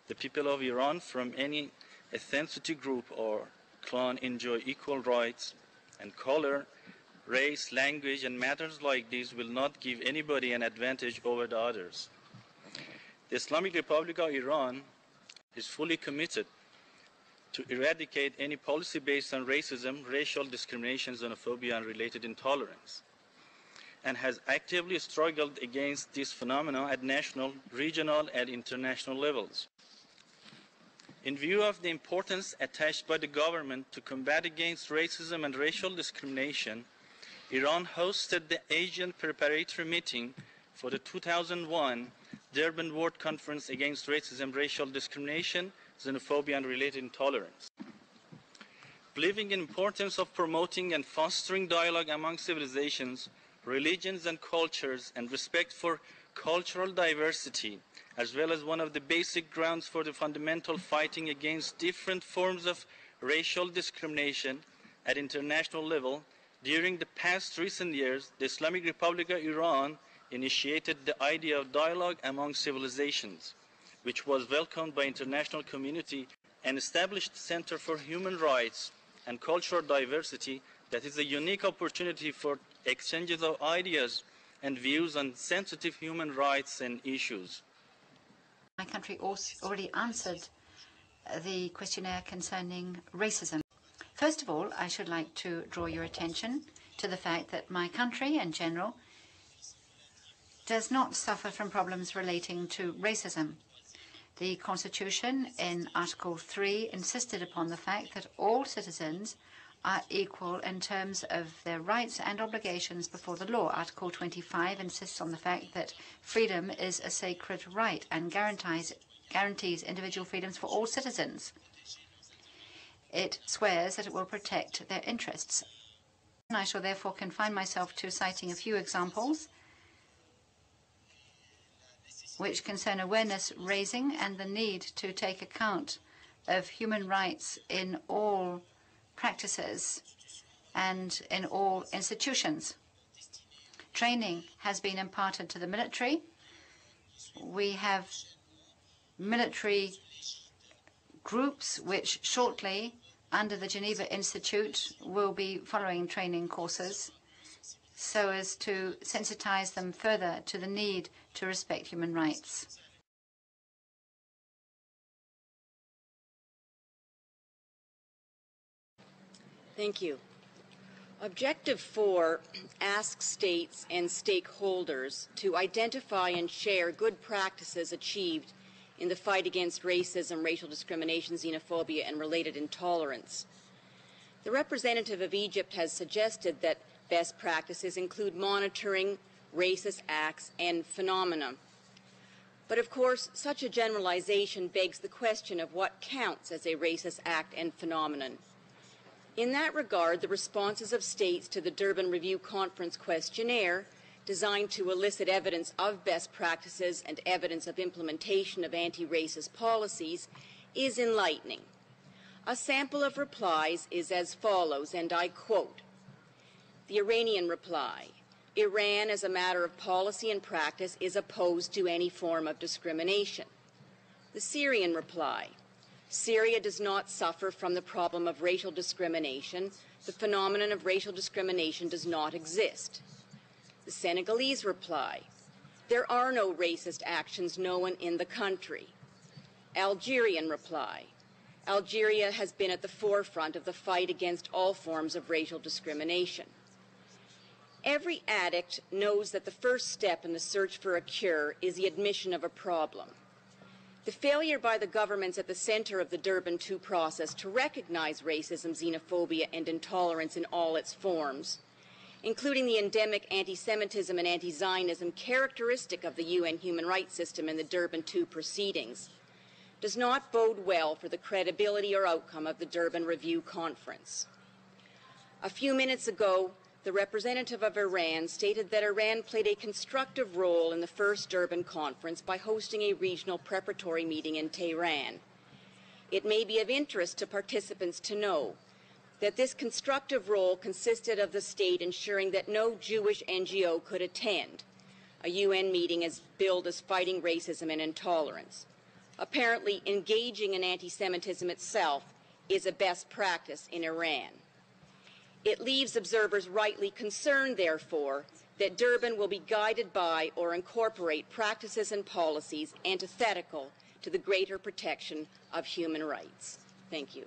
the people of Iran from any ethnicity group or clan enjoy equal rights, and color, race, language, and matters like these will not give anybody an advantage over the others. The Islamic Republic of Iran is fully committed to eradicate any policy based on racism, racial discrimination, xenophobia, and related intolerance, and has actively struggled against this phenomenon at national, regional, and international levels. In view of the importance attached by the government to combat against racism and racial discrimination, Iran hosted the Asian Preparatory Meeting for the 2001 Durban World Conference Against Racism, Racial Discrimination, Xenophobia, and Related Intolerance. Believing in the importance of promoting and fostering dialogue among civilizations, religions, and cultures, and respect for cultural diversity, as well as one of the basic grounds for the fundamental fighting against different forms of racial discrimination at international level, during the past recent years, the Islamic Republic of Iran initiated the idea of dialogue among civilizations, which was welcomed by international community, and established the Center for Human Rights and Cultural Diversity that is a unique opportunity for exchanges of ideas and views on sensitive human rights and issues. My country already answered the questionnaire concerning racism. First of all, I should like to draw your attention to the fact that my country in general does not suffer from problems relating to racism. The Constitution in Article 3 insisted upon the fact that all citizens are equal in terms of their rights and obligations before the law. Article 25 insists on the fact that freedom is a sacred right and guarantees individual freedoms for all citizens. It swears that it will protect their interests. I shall therefore confine myself to citing a few examples which concern awareness raising and the need to take account of human rights in all practices and in all institutions. Training has been imparted to the military. We have military groups which shortly, under the Geneva Institute, will be following training courses so as to sensitize them further to the need to respect human rights. Thank you. Objective 4 asks states and stakeholders to identify and share good practices achieved in the fight against racism, racial discrimination, xenophobia, and related intolerance. The representative of Egypt has suggested that best practices include monitoring racist acts and phenomena. But of course, such a generalization begs the question of what counts as a racist act and phenomenon. In that regard, the responses of states to the Durban Review Conference questionnaire, designed to elicit evidence of best practices and evidence of implementation of anti-racist policies, is enlightening. A sample of replies is as follows, and I quote, the Iranian reply: Iran, as a matter of policy and practice, is opposed to any form of discrimination. The Syrian reply: Syria does not suffer from the problem of racial discrimination. The phenomenon of racial discrimination does not exist. The Senegalese reply: there are no racist actions known in the country. Algerian reply: Algeria has been at the forefront of the fight against all forms of racial discrimination. Every addict knows that the first step in the search for a cure is the admission of a problem. The failure by the governments at the center of the Durban II process to recognize racism, xenophobia, and intolerance in all its forms, including the endemic anti-Semitism and anti-Zionism characteristic of the UN human rights system in the Durban II proceedings, does not bode well for the credibility or outcome of the Durban Review Conference. A few minutes ago, the representative of Iran stated that Iran played a constructive role in the first Durban conference by hosting a regional preparatory meeting in Tehran. It may be of interest to participants to know that this constructive role consisted of the state ensuring that no Jewish NGO could attend a UN meeting as billed as fighting racism and intolerance. Apparently, engaging in anti-Semitism itself is a best practice in Iran. It leaves observers rightly concerned, therefore, that Durban will be guided by or incorporate practices and policies antithetical to the greater protection of human rights. Thank you.